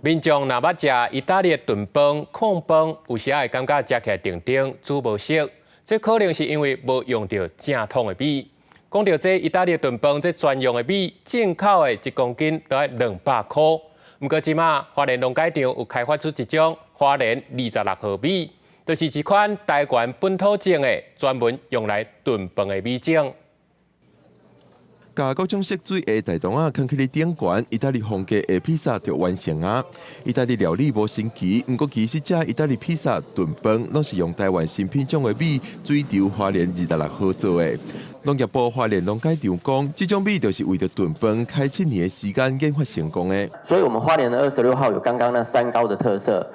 民众若捌食意大利的炖饭、控饭，有时会感觉食起来定定煮无熟，这可能是因为无用到正统的米。讲到这意大利的炖饭，这专用的米，进口的1公斤都要200块。不过即马花莲农改场有开发出一种花莲26号米，就是一款台湾本土种的，专门用来炖饭的米种。加各种色水的大洞放起伫顶悬，意大利风格的披萨就完成啊！意大利料理无新奇，不过其实这意大利披萨炖饭，拢是用台湾新品种的米水稻花莲26号做的。农业部花莲农改场讲，这种米就是为着炖饭开7年的时间研发成功的。所以，我们花莲的26号有刚刚那3高的特色。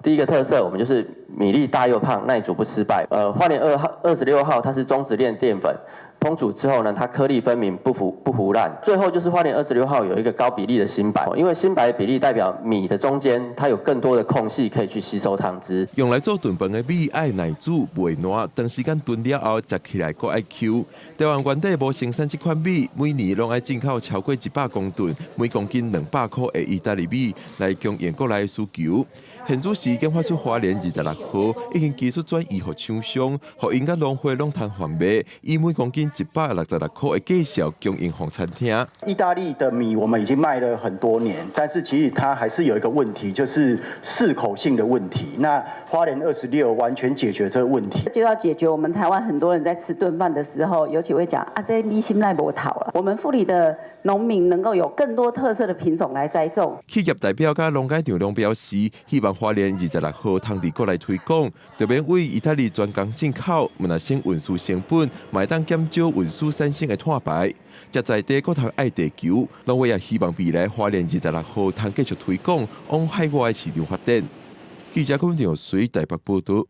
第一个特色，我们就是米粒大又胖，耐煮不失败。花莲26号它是中质链淀粉。烹煮之后呢，它颗粒分明，不糊烂。最后就是花莲26号有一个高比例的新白，因为新白比例代表米的中间它有更多的空隙可以去吸收汤汁。用来做炖饭的米爱耐煮袂烂，长时间炖了后食起来阁爱 Q。台湾原地无生产这款米，每年拢爱进口超过100公吨，每公斤200块的意大利米来供应国内的需求。现主时研发出花莲26号，已经技术转移给厂商，互因甲农会拢摊贩卖，以每公斤166块的价销供应给餐厅。意大利的米我们已经卖了很多年，但是其实它还是有一个问题，就是适口性的问题。那花莲26完全解决这个问题，就要解决我们台湾很多人在吃炖饭的时候，尤其会讲啊，这米心奈无讨了。我们富里的农民能够有更多特色的品种来栽种。企业代表甲农改场拢表示，希望花莲26号通伫国内推广，特别为意大利专供进口，若省运输成本，买当减少运输产生的碳排。才在地各通爱地球，农会也希望未来花莲26号通继续推广，往海外市场发展。记者孔定随台北报道。